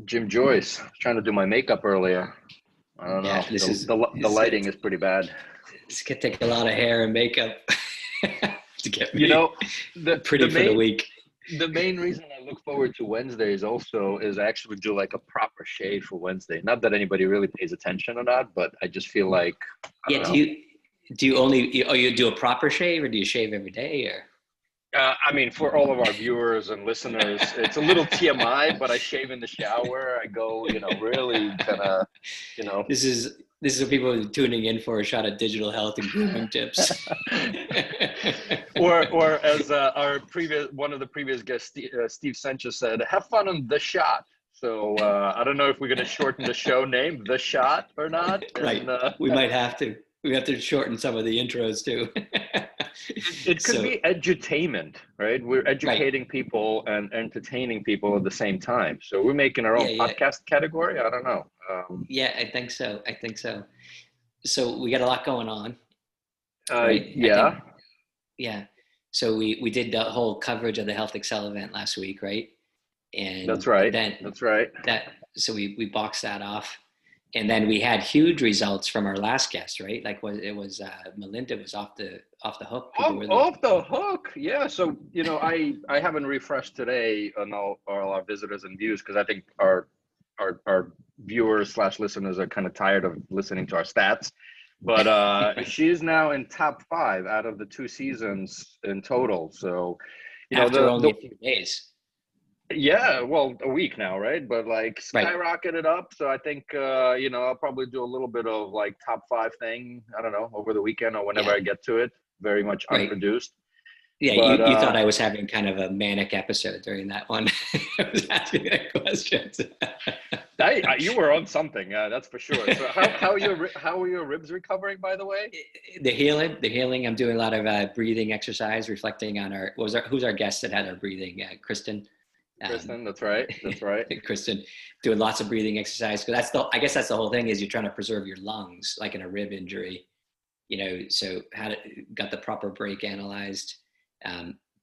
Jim Joyce, trying to do my makeup earlier. I don't know. Yeah, this is The lighting is pretty bad. It's gonna take a lot of hair and makeup to get You me know, the pretty the for the main week. the main reason I look forward to Wednesdays also is I actually do like a proper shave for Wednesday. Not that anybody really pays attention or not, but I just feel like I don't Yeah, know. do you do a proper shave or do you shave every day or? I mean, for all of our viewers and listeners, it's a little TMI, but I shave in the shower. I go, really kind of, you know. This is what people are tuning in for, a shot of digital health and grooming tips. or as one of the previous guests, Steve Sanchez said, "Have fun on the shot." So I don't know if we're going to shorten the show name, The Shot, or not. Right, And, we might have to. We have to shorten some of the intros too. it could be edutainment, right? We're Right. educating people and entertaining people at the same time. So we're making our Yeah, own yeah, podcast category. I don't know. yeah. I think so. So we got a lot going on, right? I Yeah, think, yeah. So we did the whole coverage of the Health Excel event last week, right? that's And right. then That's right. so we boxed that off, and then we had huge results from our last guest, right? Like Melinda was off the hook. People Off, were like, off the hook. Yeah. So, I haven't refreshed today on all our visitors and views because I think our viewers slash listeners are kind of tired of listening to our stats. But she's now in top 5 out of the 2 seasons in total. So, after only the a few days, yeah, well, a week now, right? But like right? skyrocketed up. So I think I'll probably do a little bit of like top 5 thing. I don't know, over the weekend or whenever Yeah, I get to it. Very much right. unproduced. Yeah, But you thought I was having kind of a manic episode during that one. I was asking that questions. you were on something, that's for sure. So how are your ribs recovering, by the way? The healing. I'm doing a lot of breathing exercise, reflecting on who's our guest that had our breathing, Kristin. Um, Kristen, that's right. That's right. Kristin, doing lots of breathing exercise because I guess that's the whole thing is you're trying to preserve your lungs, like in a rib injury, So got the proper break analyzed.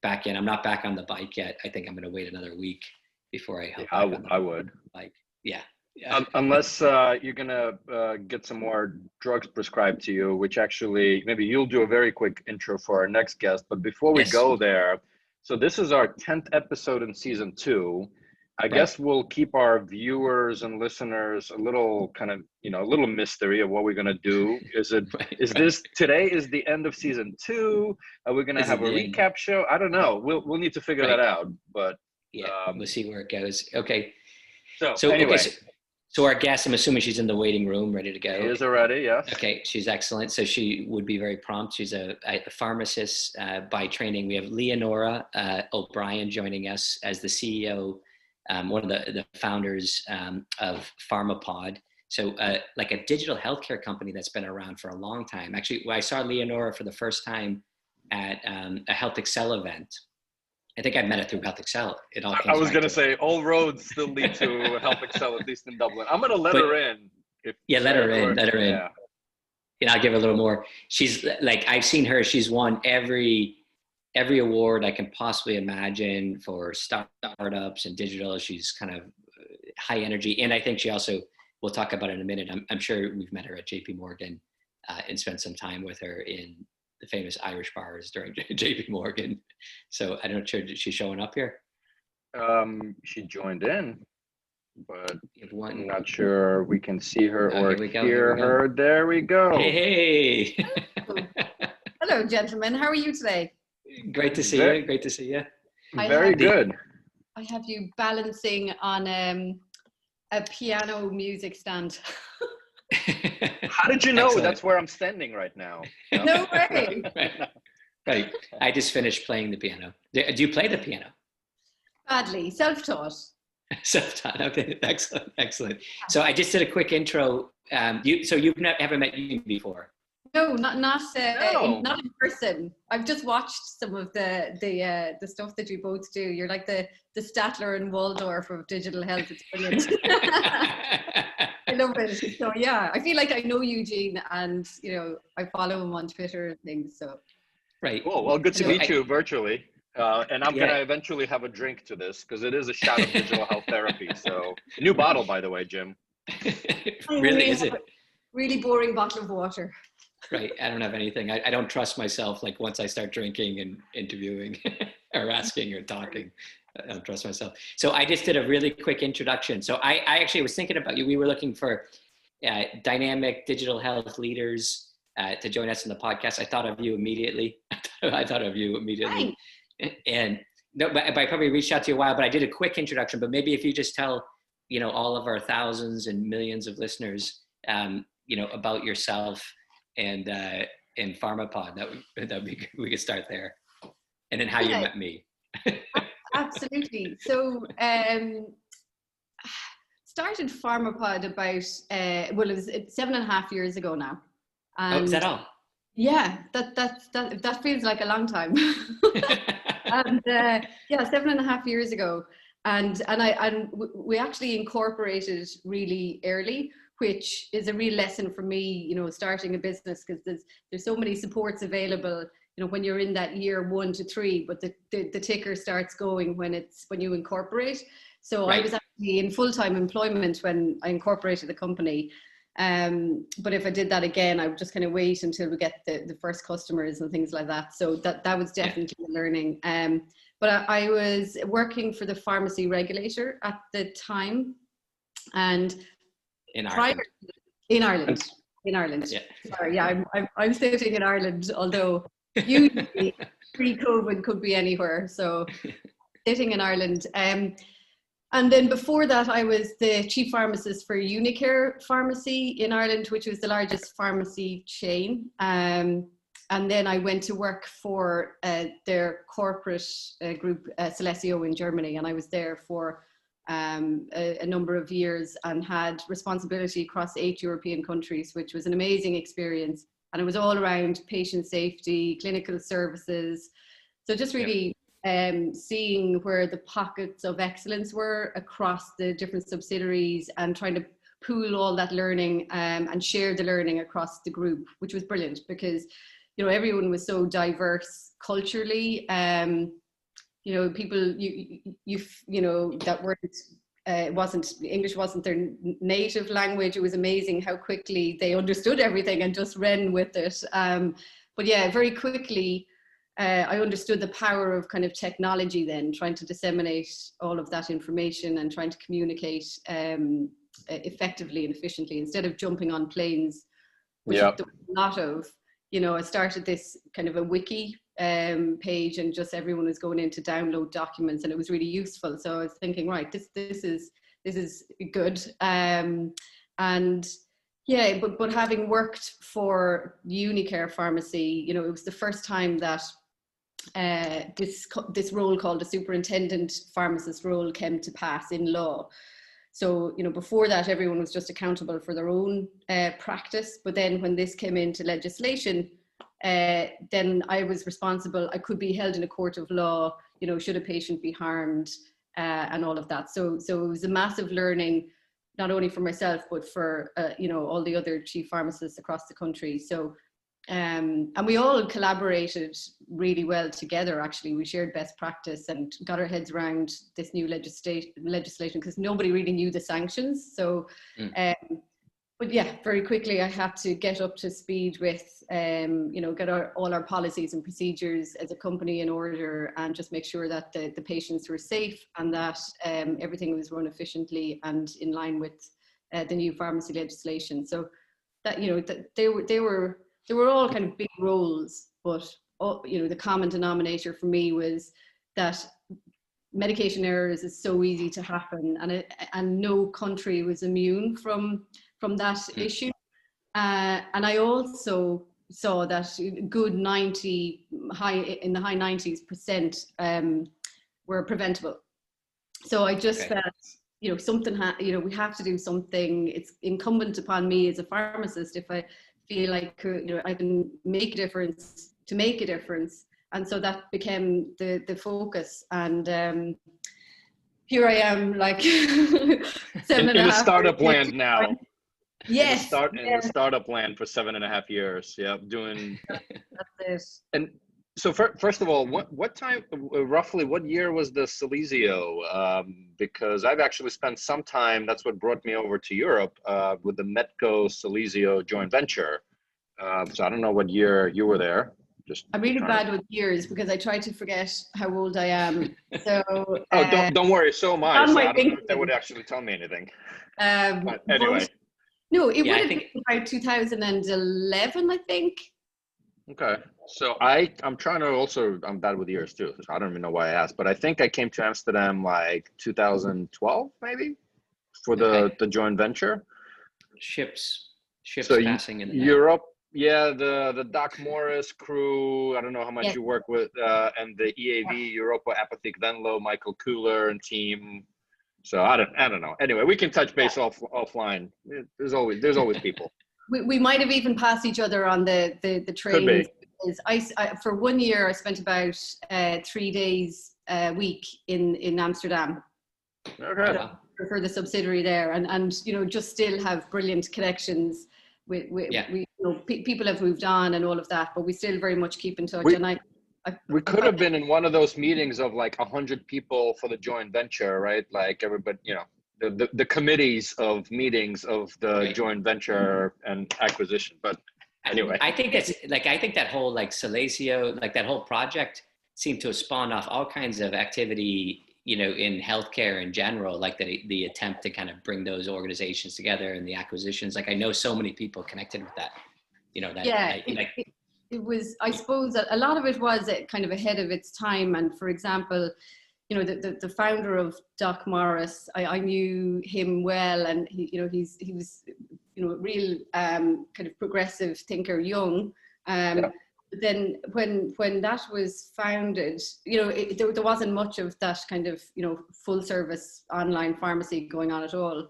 Back in. I'm not back on the bike yet. I think I'm going to wait another week before I Yeah, hop back on I the would. bike. Yeah, yeah. Unless you're gonna get some more drugs prescribed to you, which actually maybe you'll do a very quick intro for our next guest. But before we Yes, go there, so this is our 10th episode in season 2. I right. guess we'll keep our viewers and listeners a little kind of a little mystery of what we're gonna do. Right, Is right. this today is the end of season 2? Are we gonna Is have it a the end? recap show? I don't know. We'll need to figure that Right. out. But Yeah, um, we'll see where it goes. Okay. so So okay, anyway, so our guest, I'm assuming she's in the waiting room, ready to she go. is already, yes. Okay, she's excellent. So she would be very prompt. She's a pharmacist by training. We have Leonora O'Brien joining us as the CEO, one of the founders of Pharmapod. So like a digital healthcare company that's been around for a long time. Actually, I saw Leonora for the first time at a Health Excel event. I think I met her through Health Excel. It all I comes was back gonna to it. say all roads still lead to Health Excel, at least in Dublin. I'm gonna let But her in. If yeah, let her in. Let her in. yeah. I'll give her a little more. She's like, I've seen her. She's won every award I can possibly imagine for startups and digital. She's kind of high energy, and I think she also. We'll talk about it in a minute. I'm sure we've met her at J.P. Morgan and spent some time with her in the famous Irish bars during J.P. Morgan. So I don't know. She's showing up here. She joined in, but I'm One. not sure we can see her Oh, or here we go. Here we hear go. her. There we go. Hey. Hello, gentlemen. How are you today? Great to see Very, you. Great to see you. very good. I have you balancing on a piano music stand. How did you know Excellent. that's where I'm standing right now? No way. Right. I just finished playing the piano. Do you play the piano? Badly. Self-taught. Self-taught. Okay. Excellent. Excellent. So I just did a quick intro. You've never met you before? No, not No. not in person. I've just watched some of the stuff that you both do. You're like the Statler and Waldorf of digital health. It's brilliant. I love it. So yeah, I feel like I know Eugene, and I follow him on Twitter and things. So Right. Cool. Well, good to meet you virtually. And I'm gonna eventually have a drink to this because it is a shot of digital health therapy. So new bottle, by the way, Jim. Really, is it? Really boring bottle of water. Right. I don't have anything. I don't trust myself. Like once I start drinking and interviewing or asking or talking, I don't trust myself. So I just did a really quick introduction. So I actually was thinking about you. We were looking for dynamic digital health leaders to join us in the podcast. I thought of you immediately. Hi. And no, but I probably reached out to you a while, but I did a quick introduction. But maybe if you just tell, all of our thousands and millions of listeners, about yourself and Pharmapod, that be we could start there, and then how you met me. Absolutely. So started Pharmapod about it was 7.5 years ago now. And is that all? Yeah, that feels like a long time. And 7.5 years ago, and we actually incorporated really early, which is a real lesson for me, starting a business, because there's so many supports available, when you're in that year 1 to 3, but the ticker starts going when you incorporate. So right. I was actually in full-time employment when I incorporated the company. But if I did that again, I would just kind of wait until we get the first customers and things like that. So that was definitely a learning. But I was working for the pharmacy regulator at the time, and in Ireland. In Ireland. Yeah. Sorry, yeah, I'm sitting in Ireland, although usually pre-COVID could be anywhere. So sitting in Ireland. And then before that, I was the chief pharmacist for Unicare Pharmacy in Ireland, which was the largest pharmacy chain. And then I went to work for their corporate group, Celesio in Germany. And I was there for a number of years and had responsibility across 8 European countries, which was an amazing experience. And it was all around patient safety, clinical services. So just really seeing where the pockets of excellence were across the different subsidiaries and trying to pool all that learning and share the learning across the group, which was brilliant because, everyone was so diverse culturally. People that weren't English wasn't their native language. It was amazing how quickly they understood everything and just ran with it. But yeah, very quickly, I understood the power of kind of technology then, trying to disseminate all of that information and trying to communicate effectively and efficiently instead of jumping on planes, which there was a lot of. I started this kind of a wiki page and just everyone was going in to download documents and it was really useful. So I was thinking, right, this is good. But having worked for Unicare Pharmacy, it was the first time that this role called a superintendent pharmacist role came to pass in law. So, before that, everyone was just accountable for their own practice. But then when this came into legislation, then I was responsible. I could be held in a court of law, should a patient be harmed and all of that. So it was a massive learning, not only for myself, but for, all the other chief pharmacists across the country. So, and we all collaborated really well together. Actually, we shared best practice and got our heads around this new legislation because nobody really knew the sanctions. So, but yeah, very quickly I had to get up to speed with, get all our policies and procedures as a company in order and just make sure that the patients were safe and that everything was run efficiently and in line with the new pharmacy legislation. So that, they were all kind of big roles, but the common denominator for me was that medication errors is so easy to happen, and no country was immune from that issue. And I also saw that good in the high 90s% were preventable. So I just felt, something we have to do something. It's incumbent upon me as a pharmacist if I feel like I can make a difference to make a difference, and so that became the focus. And here I am, like 7.5 in the startup land now. Yes, in the startup land for 7.5 years. Yeah, doing. That's it. And So first of all, what time, roughly, what year was the Celesio? Because I've actually spent some time. That's what brought me over to Europe with the Metco Celesio joint venture. So I don't know what year you were there. Just I'm really bad with years because I try to forget how old I am. So oh, don't worry. So am I. on So my I don't know if that LinkedIn. would actually tell me anything. But But anyway, no, it Yeah, would I have think- been about 2011, I think. okay. So I'm trying to also, I'm bad with years too. So I don't even know why I asked, but I think I came to Amsterdam like 2012 maybe for the joint venture. Ships So passing in and out. Europe, yeah, the DocMorris crew. I don't know how much Yes. you work with, and the EAV Europa, Apotheek, Venlo, Michael Kuhler and team. So I don't know. Anyway, we can touch base offline. There's always people. We might have even passed each other on the Could trains. be. I for 1 year I spent about 3 days a week in Amsterdam Okay. Wow. for the subsidiary there, and just still have brilliant connections. We people have moved on and all of that, but we still very much keep in touch. We could have been in one of those meetings of like 100 people for the joint venture, right? Like everybody, the committees of meetings of the Right. joint venture and acquisition. But anyway, I think that whole like Celesio, like that whole project seemed to have spawned off all kinds of activity, in healthcare in general, like the attempt to kind of bring those organizations together and the acquisitions. Like I know so many people connected with that, it was, I suppose that a lot of it was kind of ahead of its time. And for example, the founder of DocMorris, I knew him well, and he was a real kind of progressive thinker, young. But then when that was founded, there wasn't much of that kind of full service online pharmacy going on at all.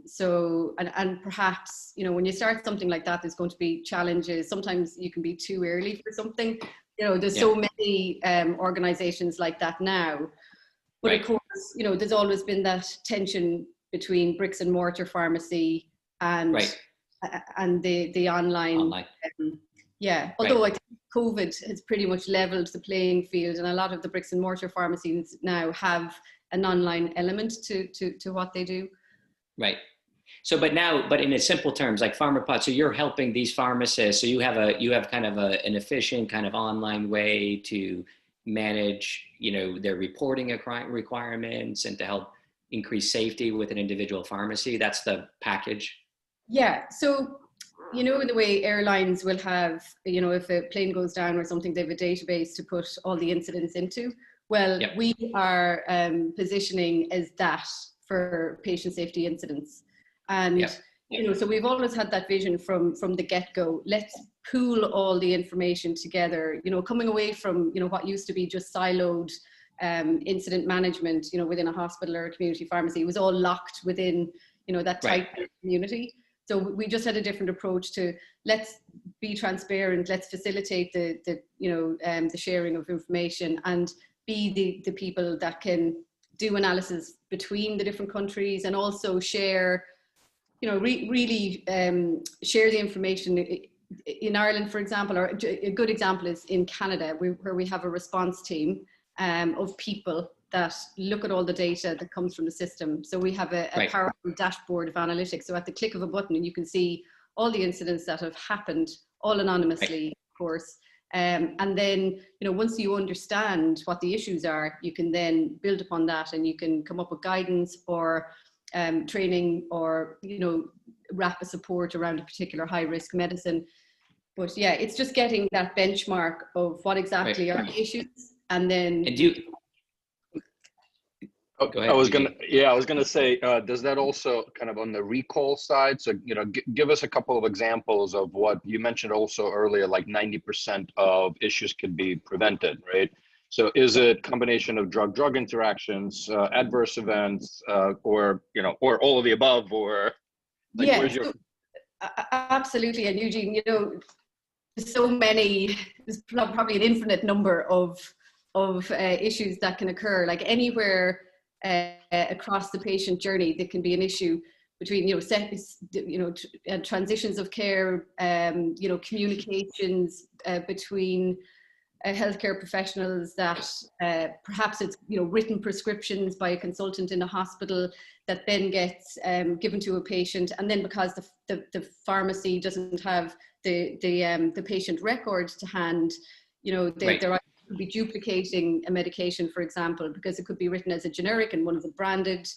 So perhaps when you start something like that, there's going to be challenges. Sometimes you can be too early for something. There's so many organizations like that now, but right. Of course, there's always been that tension between bricks and mortar pharmacy and right. and the online. Although I think COVID has pretty much leveled the playing field, and a lot of the bricks and mortar pharmacies now have an online element to what they do. Right. So, but in its simple terms, like PharmaPod, so you're helping these pharmacists. So you have kind of an efficient kind of online way to manage, their reporting requirements and to help increase safety with an individual pharmacy. That's the package. Yeah. So, in the way airlines will have, if a plane goes down or something, they have a database to put all the incidents into. Well, we are positioning as that for patient safety incidents. And, so we've always had that vision from the get-go. Let's pool all the information together, coming away from, what used to be just siloed incident management, within a hospital or a community pharmacy. It was all locked within, that tight community. So we just had a different approach to let's be transparent, let's facilitate the sharing of information and be the people that can do analysis between the different countries and also share, really share the information. In Ireland, for example, or a good example is in Canada, where we have a response team of people that look at all the data that comes from the system. So we have a powerful dashboard of analytics. So at the click of a button, and you can see all the incidents that have happened, all anonymously, of course. And then, once you understand what the issues are, you can then build upon that and you can come up with guidance or training or, rapid support around a particular high risk medicine. But yeah, it's just getting that benchmark of what exactly are the issues. And then I was gonna say, does that also kind of on the recall side? So give us a couple of examples of what you mentioned also earlier, like 90% of issues could be prevented, right? So is it combination of drug-drug interactions, adverse events, or all of the above, or like where's your? Absolutely, and Eugene, there's so many. There's probably an infinite number of issues that can occur, like anywhere. Across the patient journey, there can be an issue between transitions of care, communications between healthcare professionals that perhaps it's, you know, written prescriptions by a consultant in a hospital that then gets given to a patient, and then because the pharmacy doesn't have the patient records to hand, you know, they're could be duplicating a medication, for example, because it could be written as a generic and one is a branded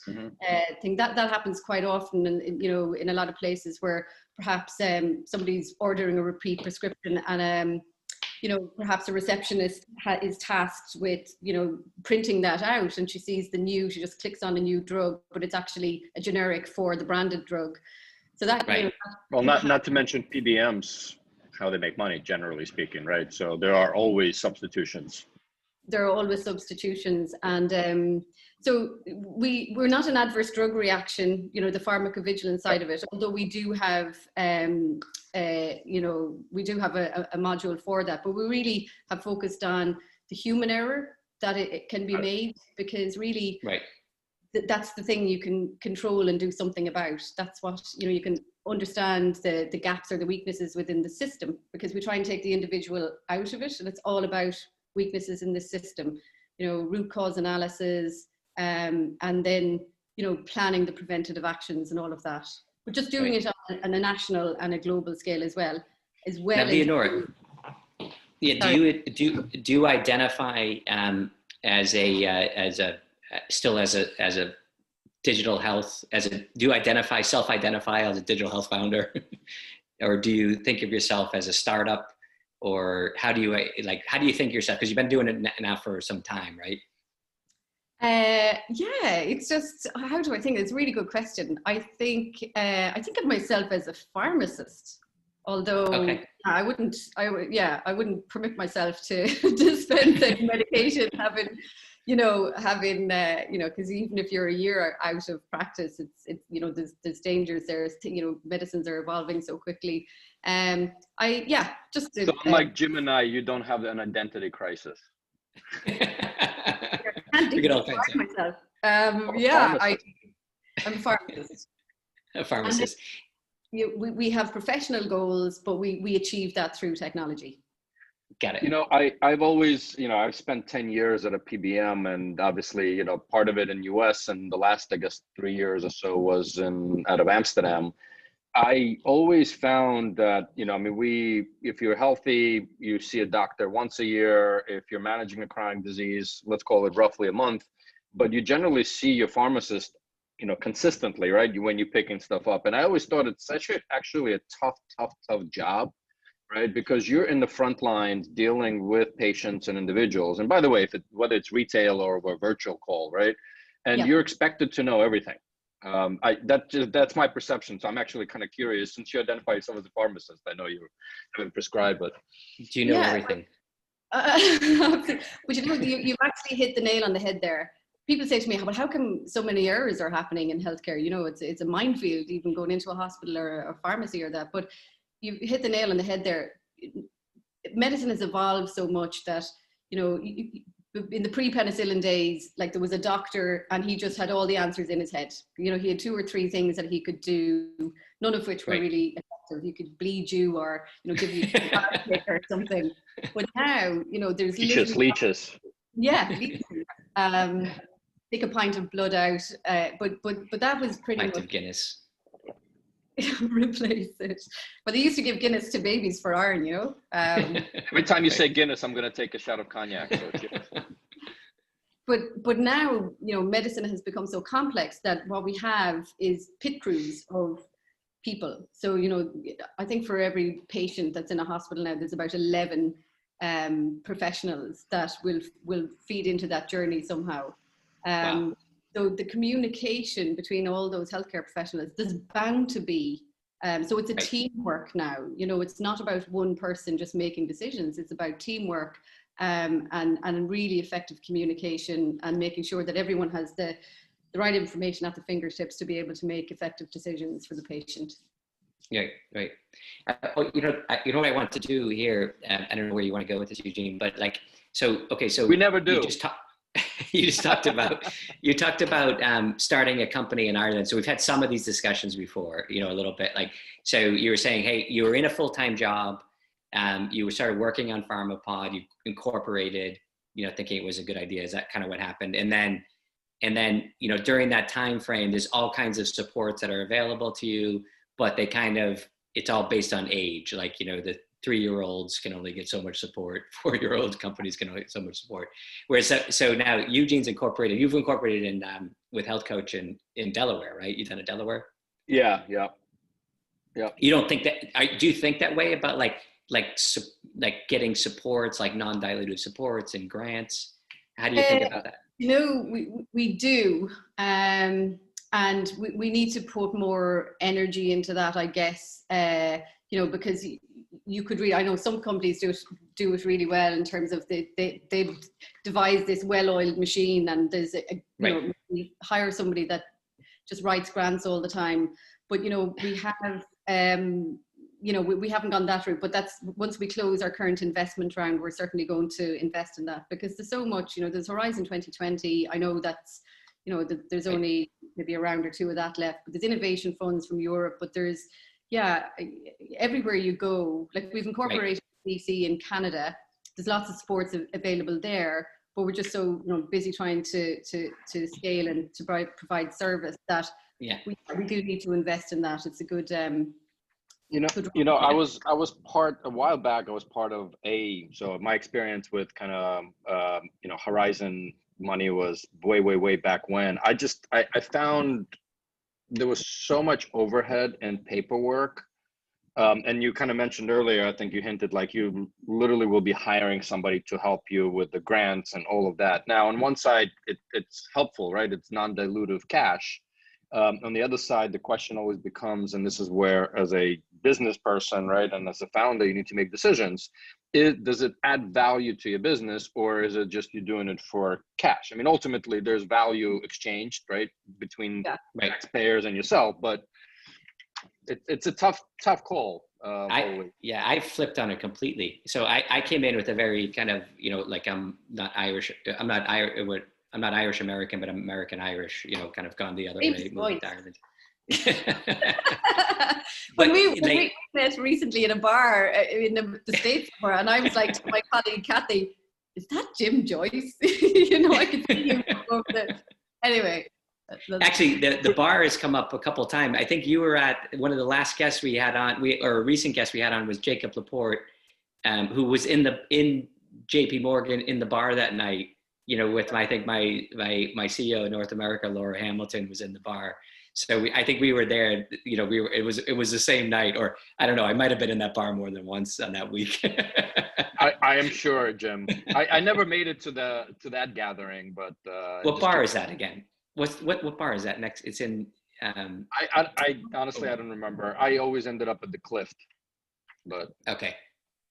thing. That happens quite often, and you know, in a lot of places where perhaps somebody's ordering a repeat prescription, and you know, perhaps a receptionist is tasked with, you know, printing that out, and she sees she just clicks on a new drug, but it's actually a generic for the branded drug. So that, you know, well, not to mention PBMs, how they make money, generally speaking, right? So there are always substitutions. There are always substitutions, and so we're not an adverse drug reaction, you know, the pharmacovigilance side of it, although we do have you know, we do have a module for that, but we really have focused on the human error that it can be made, because really that's the thing you can control and do something about. That's what, you know, you can understand the gaps or the weaknesses within the system, because we try and take the individual out of it, and it's all about weaknesses in the system, you know, root cause analysis, and then, you know, planning the preventative actions and all of that. But just doing it on a national and a global scale as well. Now, Leonora, do you identify as a digital health, do you self-identify as a digital health founder, or do you think of yourself as a startup, or how do you think yourself? Because you've been doing it now for some time, right? Yeah, it's just, how do I think? It's a really good question. I think of myself as a pharmacist, although I wouldn't permit myself to dispense medication, you know, because even if you're a year out of practice, it's you know, there's dangers there. You know, medicines are evolving so quickly. So unlike Jim and I, you don't have an identity crisis. I'm a pharmacist. A pharmacist. We have professional goals, but we achieve that through technology. Got it. You know, I've always, you know, I've spent 10 years at a PBM, and obviously, you know, part of it in US, and the last, I guess, 3 years or so was out of Amsterdam. I always found that, you know, I mean, if you're healthy, you see a doctor once a year. If you're managing a chronic disease, let's call it roughly a month, but you generally see your pharmacist, you know, consistently, right? When you're picking stuff up. And I always thought it's actually a tough job, right? Because you're in the front lines dealing with patients and individuals. And by the way, whether it's retail or a virtual call, right? And you're expected to know everything. That's my perception. So I'm actually kind of curious, since you identify yourself as a pharmacist. I know you haven't prescribed, but do you know everything? But you know, you've actually hit the nail on the head there. People say to me, "But how come so many errors are happening in healthcare? You know, it's a minefield, even going into a hospital or a pharmacy or that." But you hit the nail on the head there. Medicine has evolved so much that, you know, in the pre-penicillin days, like, there was a doctor and he just had all the answers in his head. You know, he had 2 or 3 things that he could do, none of which were really effective. He could bleed you, or, you know, give you a blood kick or something. But now, you know, there's leeches. Yeah, leeches. Take a pint of blood out, but that was pretty much. Pint of Guinness. Replace it. But they used to give Guinness to babies for iron, you know. Every time you say Guinness, I'm going to take a shot of cognac. So but now, you know, medicine has become so complex that what we have is pit crews of people. So, you know, I think for every patient that's in a hospital now, there's about 11 professionals that will feed into that journey somehow. Wow. So the communication between all those healthcare professionals, there's bound to be, so it's a teamwork now. You know, it's not about one person just making decisions. It's about teamwork, and really effective communication, and making sure that everyone has the right information at the fingertips to be able to make effective decisions for the patient. Yeah, right. You know what I want to do here. I don't know where you want to go with this, Eugene, but like, so we never do. You talked about starting a company in Ireland. So we've had some of these discussions before, you know, a little bit like, so you were saying, hey, you were in a full-time job, You started working on PharmaPod, you incorporated, thinking it was a good idea. Is that kind of what happened? And then, during that time frame, there's all kinds of supports that are available to you, but it's all based on age. Like, the 3-year-olds can only get so much support, 4-year-old companies can only get so much support. Whereas, so now you've incorporated in with Health Coach in Delaware, right? You've done it Delaware? Yeah. You don't think that, do you think that way about like getting supports, like non-dilutive supports and grants? How do you think about that? We do. And we need to put more energy into that, I guess, because you could really, I know some companies do it really well in terms of they've devised this well-oiled machine, and there's we hire somebody that just writes grants all the time. But, we have, we haven't gone that route, but that's, once we close our current investment round, we're certainly going to invest in that, because there's so much, there's Horizon 2020. I know that's, there's only maybe a round or two of that left, but there's innovation funds from Europe, but there's, everywhere you go, like we've incorporated DC in Canada, there's lots of sports available there, but we're just so busy trying to scale and to provide service that we do need to invest in that. It's a good, I was part, a while back, I was part of so my experience with kind of, Horizon money was way back when. I found there was so much overhead and paperwork. And you kind of mentioned earlier, I think you hinted, like you literally will be hiring somebody to help you with the grants and all of that. Now, on one side, it's helpful, right? It's non-dilutive cash. On the other side, the question always becomes, and this is where, as a business person, right, and as a founder, you need to make decisions. Does it add value to your business, or is it just you doing it for cash? I mean, ultimately, there's value exchanged, right, between taxpayers and yourself, but it's a tough call. I flipped on it completely. So I came in with a very kind of, like I'm not Irish American, but I'm American Irish, kind of gone the other way, moved to Ireland. when we met recently in a bar in the States, and I was like to my colleague Kathy, is that Jim Joyce? I could see him over there. Anyway. Actually, the bar has come up a couple of times. I think you were at one of the last guests we had on, or a recent guest we had on was Jacob Laporte, who was in JP Morgan in the bar that night, with I think my CEO in North America, Laura Hamilton, was in the bar. So I think we were there, it was the same night, or I don't know, I might've been in that bar more than once on that week. I am sure, Jim. I never made it to that gathering, but what bar is that again? What bar is that next? It's in. I honestly, I don't remember. I always ended up at the Clift, but okay.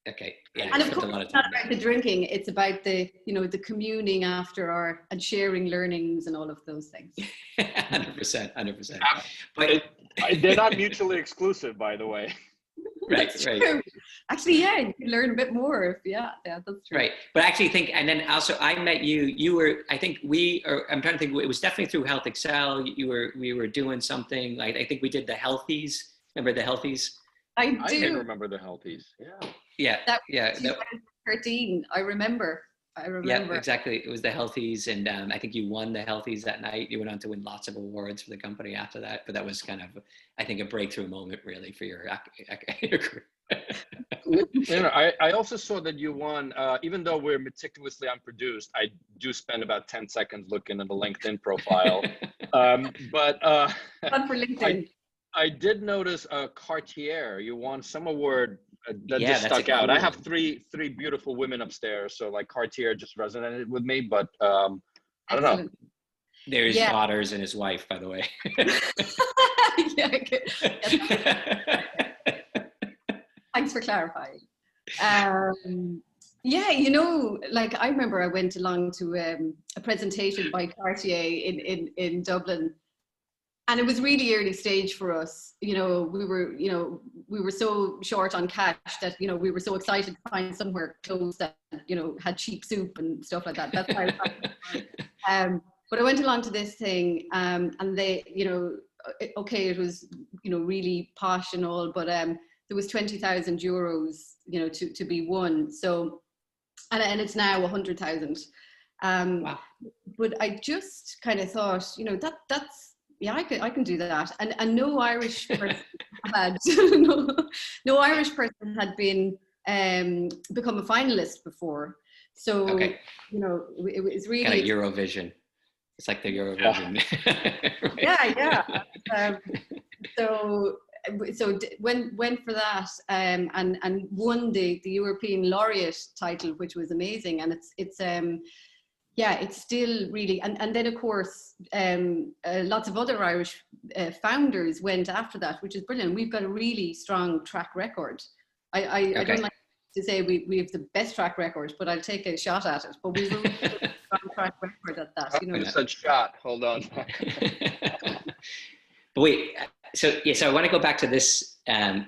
Yeah, and of course, it's not about the drinking. It's about the communing after and sharing learnings and all of those things. 100%. But they're not mutually exclusive, by the way. Right. Actually, you can learn a bit more. Yeah, that's true. Right, but I actually think, and then also I met you. You were, I think I'm trying to think. It was definitely through Health Excel. We were doing something like, I think we did the Healthies. Remember the Healthies? I do. I didn't remember the Healthies. Yeah. That was 2013. I remember. Yeah, exactly. It was the Healthies, and I think you won the Healthies that night. You went on to win lots of awards for the company after that, but that was kind of, I think, a breakthrough moment really for your career. I also saw that you won, even though we're meticulously unproduced, I do spend about 10 seconds looking at the LinkedIn profile. But fun for LinkedIn. I did notice Cartier, you won some award that just stuck cool out. one. I have three beautiful women upstairs, so like Cartier just resonated with me, but I don't know. They're his daughters and his wife, by the way. Thanks for clarifying. Like I remember I went along to a presentation by Cartier in Dublin, and it was really early stage for us. We were so short on cash that we were so excited to find somewhere close that had cheap soup and stuff like that. That's how. But I went along to this thing, and they, it was really posh and all, but there there was 20,000 euros, to be won. So, and it's now 100,000. Wow. But I just kind of thought, that's, yeah, I can do that. And no Irish person had, no Irish person had been, become a finalist before. So, okay. it was really kind of Eurovision. It's like the Eurovision. Yeah. So went for that, and won the European laureate title, which was amazing. And it's still really, and then of course lots of other Irish founders went after that, which is brilliant. We've got a really strong track record. I don't like to say we have the best track record, but I'll take a shot at it. But we've a really strong track record at that. You said shot. Hold on. But wait, so I want to go back to this,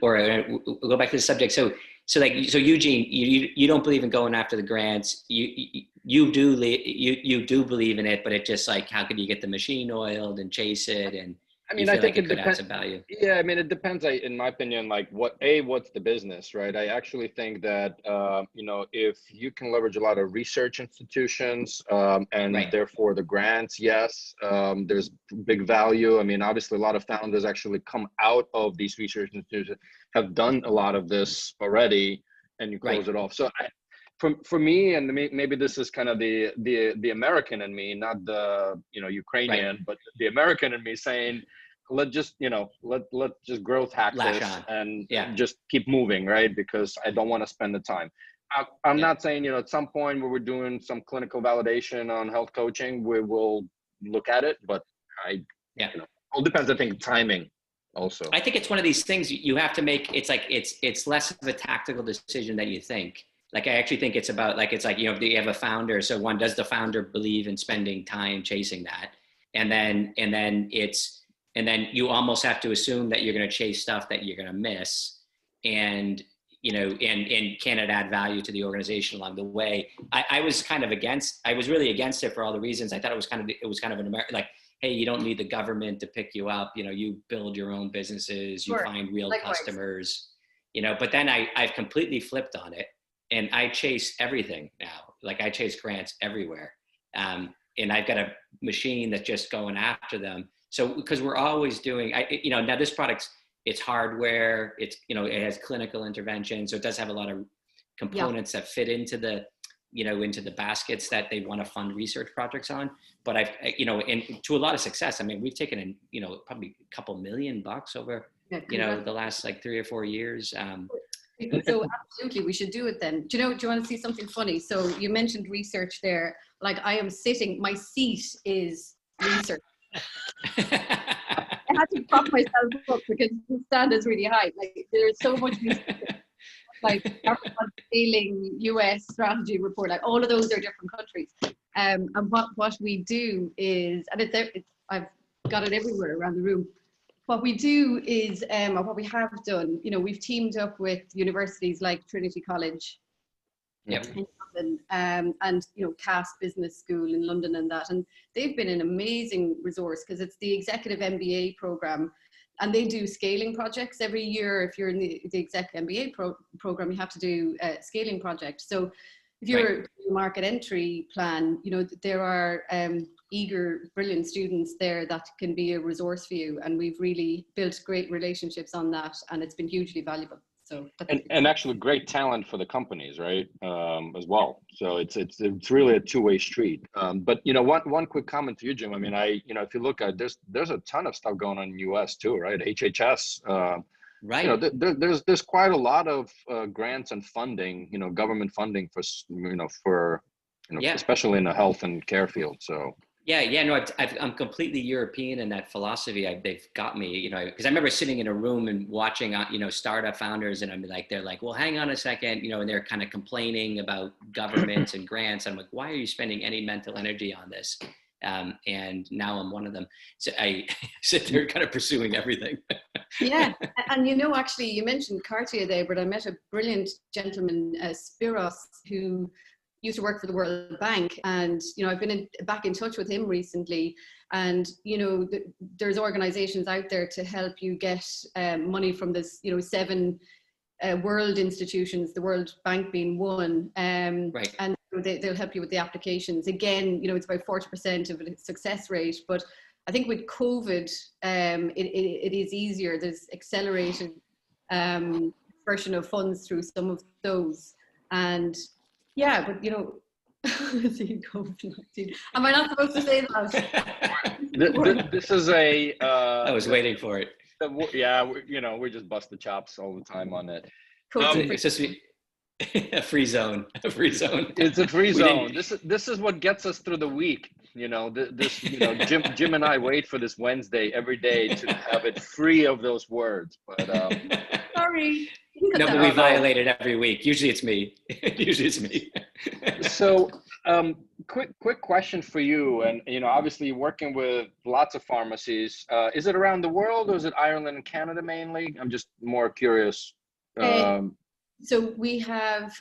or we'll go back to the subject. So Eugene, you don't believe in going after the grants. You do believe in it, but it just like, how could you get the machine oiled and chase it? And I mean, I think it depends. Value. Yeah, I mean, it depends. In my opinion, like what's the business, right? I actually think that if you can leverage a lot of research institutions and right. therefore the grants, yes, there's big value. I mean, obviously, a lot of founders actually come out of these research institutions, have done a lot of this already, and you close it off. So for me, and maybe this is kind of the American in me, not the Ukrainian, but the American in me saying, let's just growth hack this and just keep moving, right? Because I don't want to spend the time. I'm not saying at some point where we're doing some clinical validation on health coaching, we will look at it, but all depends. I think timing. Also, I think it's one of these things you have to make. It's like it's less of a tactical decision that you think. Like, I actually think it's about, like, it's like, you have a founder. So one, does the founder believe in spending time chasing that? And then you almost have to assume that you're going to chase stuff that you're going to miss. And, and can it add value to the organization along the way? I was really against it for all the reasons. I thought it was kind of an American, like, hey, you don't need the government to pick you up. You build your own businesses, you find real customers, but then I've completely flipped on it. And I chase everything now. Like, I chase grants everywhere. And I've got a machine that's just going after them. So, because we're always doing, now this product, it's hardware, it has clinical intervention. So it does have a lot of components that fit into the, into the baskets that they want to fund research projects on. But and to a lot of success. I mean, we've taken in, probably a couple $1 million over, the last like 3 or 4 years. So absolutely, we should do it then. Do you want to see something funny? So you mentioned research there. Like, I am sitting, my seat is research. I had to prop myself up because the stand is really high. Like, there's so much research. Like, scaling US strategy report, like all of those are different countries. And what we do is, and I've got it everywhere around the room. What we do is, or what we have done, we've teamed up with universities like Trinity College in London, and Cass Business School in London and that. And they've been an amazing resource because it's the executive MBA program. And they do scaling projects every year. If you're in the exec MBA program, you have to do a scaling project. So if you're a market entry plan, there are eager, brilliant students there that can be a resource for you. And we've really built great relationships on that, and it's been hugely valuable. So and actually great talent for the companies, right? As well. So it's really a two-way street. But one quick comment to you, Jim. I mean, if you look at there's a ton of stuff going on in the US too, right? HHS. Right. There's quite a lot of grants and funding, government funding for especially in the health and care field. So. No, I'm completely European in that philosophy. They've got me, because I remember sitting in a room and watching, startup founders, and they're like, well, hang on a second, and they're kind of complaining about governments and grants. I'm like, why are you spending any mental energy on this? And now I'm one of them. So I sit there kind of pursuing everything. Yeah. And, actually, you mentioned Cartier there, but I met a brilliant gentleman, Spiros, who used to work for the World Bank. And, I've been back in touch with him recently. And, there's organizations out there to help you get money from this, 7 world institutions, the World Bank being one, Right. and they'll help you with the applications. Again, it's about 40% of a success rate, but I think with COVID, it is easier. There's accelerated dispersion of funds through some of those, and yeah, but COVID-19. Am I not supposed to say that? This is a. I was waiting for it. Yeah, we just bust the chops all the time on it. It's just a free zone. A free zone. It's a free zone. This is what gets us through the week. Jim and I wait for this Wednesday every day to have it free of those words. But sorry. No, but we violate it every week. Usually it's me. So, quick question for you. And obviously you're working with lots of pharmacies. Is it around the world, or is it Ireland and Canada mainly? I'm just more curious. So we have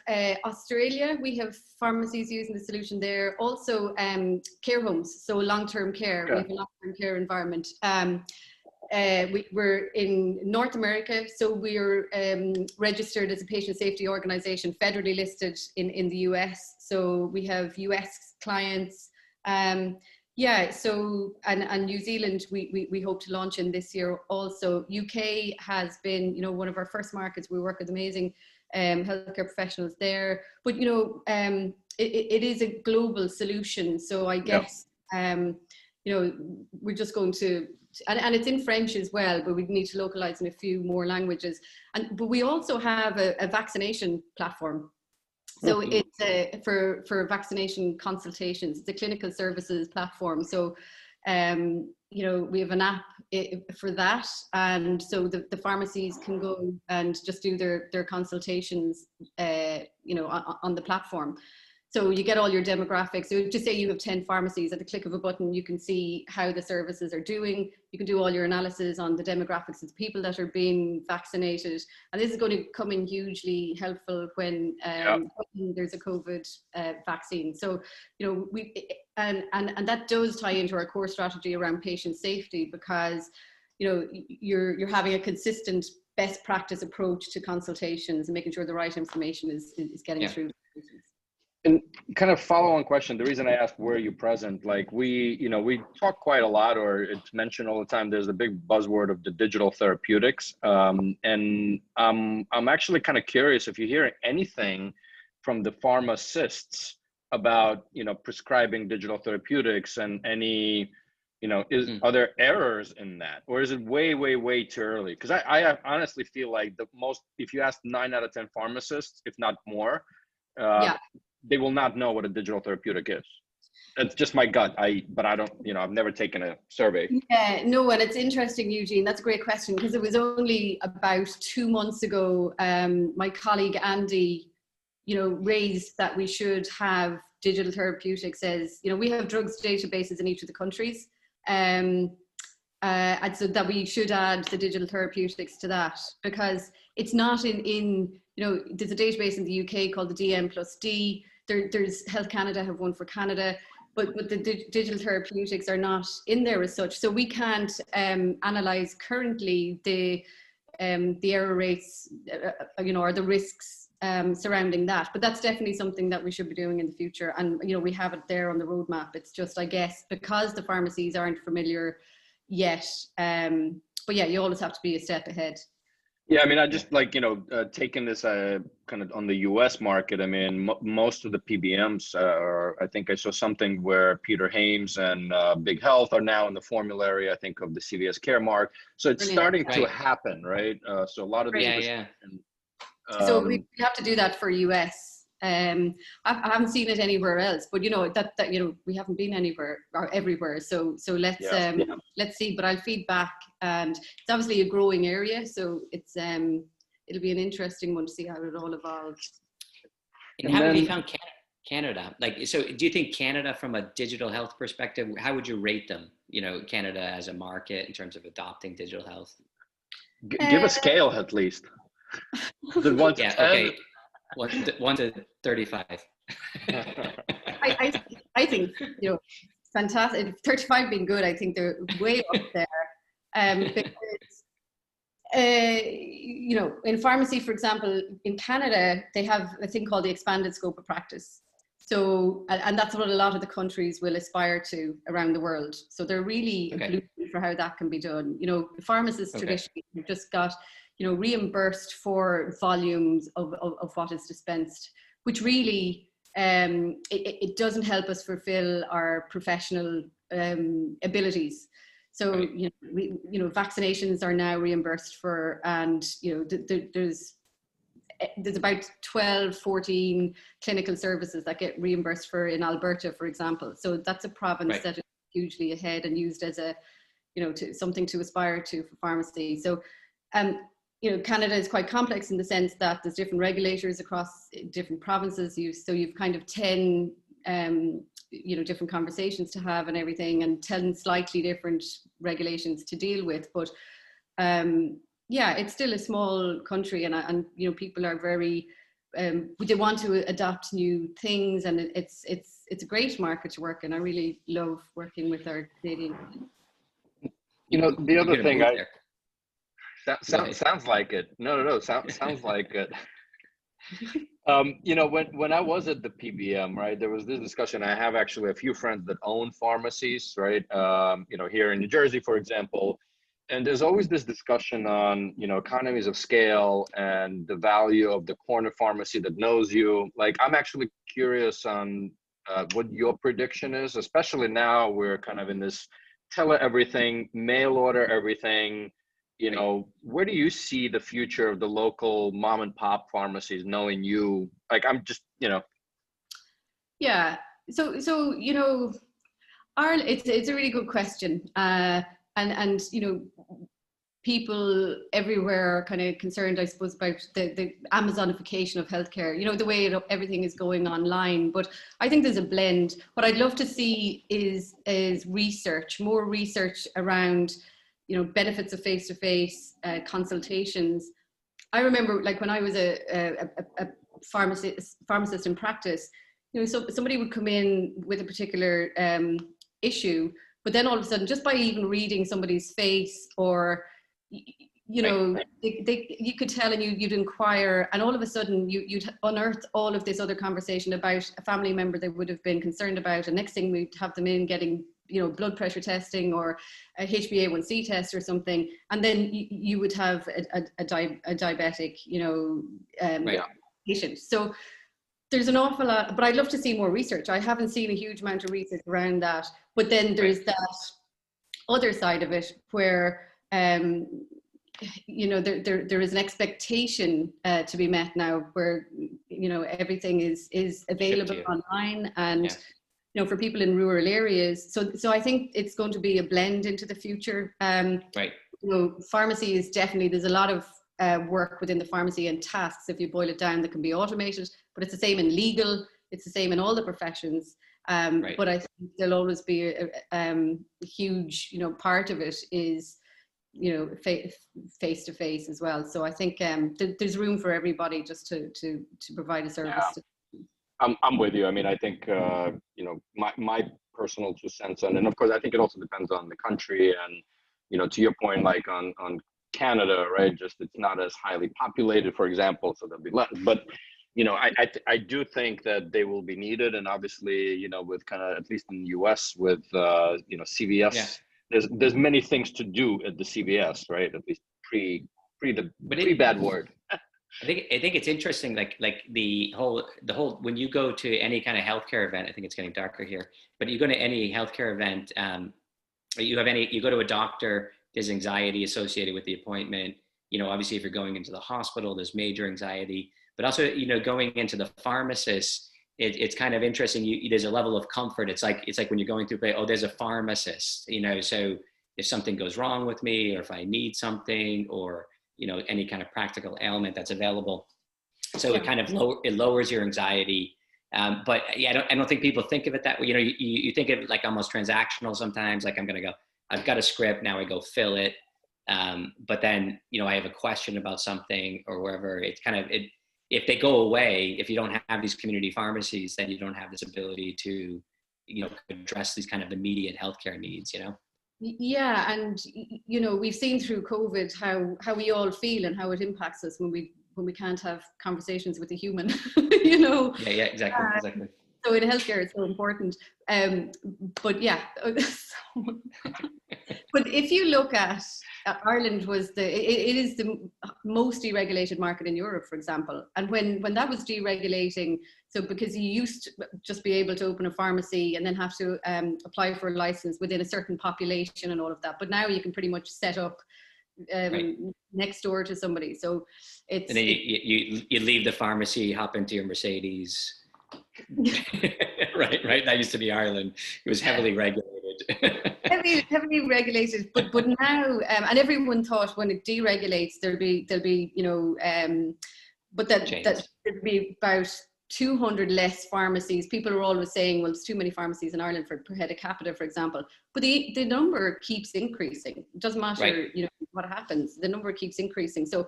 Australia. We have pharmacies using the solution there. Also, care homes. So long-term care. Okay. We have a long-term care environment. We're in North America, so we're registered as a patient safety organization, federally listed in the US. So we have US clients. So and New Zealand, we hope to launch in this year also. UK has been, one of our first markets. We work with amazing healthcare professionals there. But, it is a global solution. So I guess, we're just going to, and it's in French as well, but we need to localize in a few more languages. But we also have a vaccination platform. So it's for vaccination consultations. It's a clinical services platform. So, we have an app for that. And so the pharmacies can go and just do their consultations, on the platform. So you get all your demographics. So just say you have 10 pharmacies, at the click of a button, you can see how the services are doing. You can do all your analysis on the demographics of the people that are being vaccinated. And this is going to come in hugely helpful when there's a COVID vaccine. So, and that does tie into our core strategy around patient safety, because, you're having a consistent best practice approach to consultations and making sure the right information is getting through to patients. And kind of follow-on question, the reason I asked where you're present, like we talk quite a lot, or it's mentioned all the time, there's a big buzzword of the digital therapeutics. And I'm actually kind of curious if you're hearing anything from the pharmacists about, prescribing digital therapeutics, and any, are there errors in that, or is it way, way, way too early? Because I honestly feel like if you ask 9 out of 10 pharmacists, if not more, they will not know what a digital therapeutic is. It's just my gut. But I don't, I've never taken a survey. Yeah, no, and it's interesting, Eugene. That's a great question, because it was only about 2 months ago, my colleague Andy, raised that we should have digital therapeutics as, we have drugs databases in each of the countries. And so that we should add the digital therapeutics to that, because it's not in there's a database in the UK called the DM+D. There's Health Canada have one for Canada, but the digital therapeutics are not in there as such. So we can't analyze currently the error rates, or the risks surrounding that. But that's definitely something that we should be doing in the future. And, we have it there on the roadmap. It's just, I guess, because the pharmacies aren't familiar yet. But yeah, you always have to be a step ahead. Yeah, I mean, I just taking this kind of on the US market. I mean, most of the PBMs I think I saw something where Peter Hames and Big Health are now in the formulary, I think, of the CVS Caremark. So it's starting to happen, right? So a lot of these. So we have to do that for US. I haven't seen it anywhere else, but that we haven't been anywhere or everywhere. So let's see. But I'll feed back, and it's obviously a growing area, so it's it'll be an interesting one to see how it all evolves. And how have you found Canada? Like, so do you think Canada, from a digital health perspective, how would you rate them? Canada as a market in terms of adopting digital health. Give a scale at least. The 1 to 10. Okay. 1 to 35. I think fantastic. 35 being good. I think they're way up there. Because you know, in pharmacy, for example, in Canada, they have a thing called the expanded scope of practice. So, and that's what a lot of the countries will aspire to around the world. So they're really a blueprint for how that can be done. You know, pharmacists traditionally have just got, you know, reimbursed for volumes of what is dispensed, which really, it doesn't help us fulfill our professional abilities. So, you know, vaccinations are now reimbursed for, and, you know, there's about 12, 14 clinical services that get reimbursed for in Alberta, for example. So that's a province that is hugely ahead and used as a, you know, something to aspire to for pharmacy. So, you know, Canada is quite complex in the sense that there's different regulators across different provinces. So you've kind of 10, you know, different conversations to have and everything, and 10 slightly different regulations to deal with. But yeah, it's still a small country, and you know, people are very, they want to adopt new things, and it's a great market to work in. I really love working with our Canadian. You know, the other thing sounds like it. No, sounds like it. You know, when I was at the PBM, right, there was this discussion. I have actually a few friends that own pharmacies, right? You know, here in New Jersey, for example, and there's always this discussion on, you know, economies of scale and the value of the corner pharmacy that knows you. Like, I'm actually curious on what your prediction is, especially now we're kind of in this tele everything, mail order everything. You know, where do you see the future of the local mom and pop pharmacies knowing you? Like, I'm just, you know. Yeah. So, you know, it's a really good question. And, you know, people everywhere are kind of concerned, I suppose, about the Amazonification of healthcare, you know, the way everything is going online. But I think there's a blend. What I'd love to see is research, more research around, you know, benefits of face-to-face consultations. I remember, like, when I was a pharmacist in practice, you know, so somebody would come in with a particular issue, but then all of a sudden, just by even reading somebody's face, or, you know, you could tell, and you'd inquire, and all of a sudden you'd unearth all of this other conversation about a family member they would have been concerned about, and next thing we'd have them in getting, you know, blood pressure testing or a HbA1c test or something, and then you would have a diabetic, you know, patient. So there's an awful lot, but I'd love to see more research. I haven't seen a huge amount of research around that. But then there's that other side of it where, you know, there is an expectation to be met now, where, you know, everything is available online, and you know, for people in rural areas. So I think it's going to be a blend into the future. You know, pharmacy is definitely, there's a lot of work within the pharmacy and tasks, if you boil it down, that can be automated, but it's the same in legal, it's the same in all the professions. But I think there'll always be a huge, you know, part of it is, you know, face to face as well. So I think there's room for everybody just to provide a service. I'm with you. I mean, I think, you know, my personal 2 cents on, and of course, I think it also depends on the country, and, you know, to your point, like on Canada, right? Just, it's not as highly populated, for example, so there'll be less. But, you know, I do think that they will be needed, and obviously, you know, with kind of, at least in the US, with you know, CVS, there's many things to do at the CVS, right? At least pre bad word. I think it's interesting, like the whole when you go to any kind of healthcare event, I think it's getting darker here, but you go to any healthcare event, you go to a doctor, there's anxiety associated with the appointment. You know, obviously, if you're going into the hospital, there's major anxiety, but also, you know, going into the pharmacist, it's kind of interesting. There's a level of comfort. It's like when you're going through, there's a pharmacist, you know, so if something goes wrong with me, or if I need something, or, you know, any kind of practical ailment that's available. So it kind of lowers your anxiety. But yeah, I don't think people think of it that way. You know, you think of it like almost transactional sometimes, like I've got a script, now I go fill it. But then, you know, I have a question about something or wherever. It's kind of, if they go away, if you don't have these community pharmacies, then you don't have this ability to, you know, address these kind of immediate healthcare needs, you know? Yeah, and you know, we've seen through COVID how we all feel and how it impacts us when we can't have conversations with a human. You know. Yeah, exactly. So in healthcare, it's so important. But yeah, but if you look at Ireland, it is the most deregulated market in Europe, for example. And when that was deregulating, so because you used to just be able to open a pharmacy and then have to apply for a license within a certain population and all of that. But now you can pretty much set up next door to somebody. So it's and then you leave the pharmacy, hop into your Mercedes. right. That used to be Ireland. It was heavily regulated. heavily regulated, but now, and everyone thought when it deregulates, there'll be you know, but that there'd be about 200 less pharmacies. People are always saying, well, there's too many pharmacies in Ireland per head of capita, for example. But the number keeps increasing. It doesn't matter, you know, what happens. The number keeps increasing. So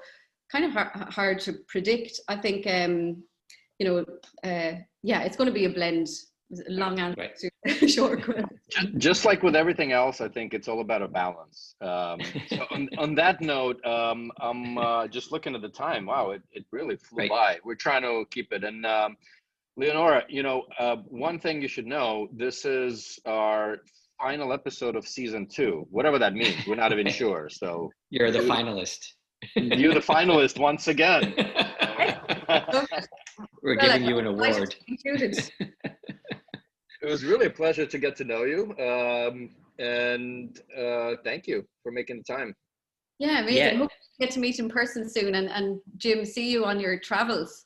kind of hard to predict. I think, you know, yeah, it's going to be a blend. Long answer to short question. Just like with everything else, I think it's all about a balance. So on that note, I'm just looking at the time. Wow, it really flew by. We're trying to keep it. And Leonora, you know, one thing you should know, this is our final episode of season 2, whatever that means. We're not even sure. So you're the finalist. You're the finalist once again. We're giving you an award. It was really a pleasure to get to know you. And thank you for making the time. Yeah, amazing. Yeah. Hope to get to meet in person soon. And Jim, see you on your travels.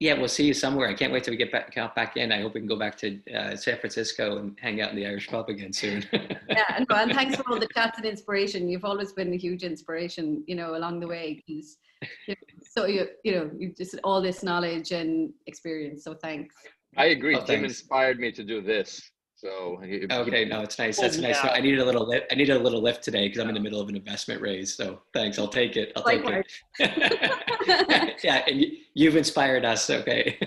Yeah, we'll see you somewhere. I can't wait till we get back in. I hope we can go back to San Francisco and hang out in the Irish pub again soon. Yeah, and thanks for all the chats and inspiration. You've always been a huge inspiration, you know, along the way. So you know, you've just all this knowledge and experience. So thanks. I agree. Jim inspired me to do this. So okay, no, it's nice. That's nice. So I needed a little lift. I needed a little lift today because I'm in the middle of an investment raise. So thanks. I'll take it. I'll take it. Yeah, and you've inspired us. Okay.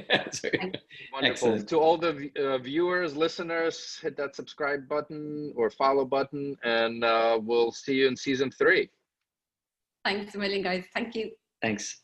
Wonderful. Excellent. To all the viewers, listeners, hit that subscribe button or follow button, and we'll see you in season 3. Thanks a million, guys. Thank you. Thanks.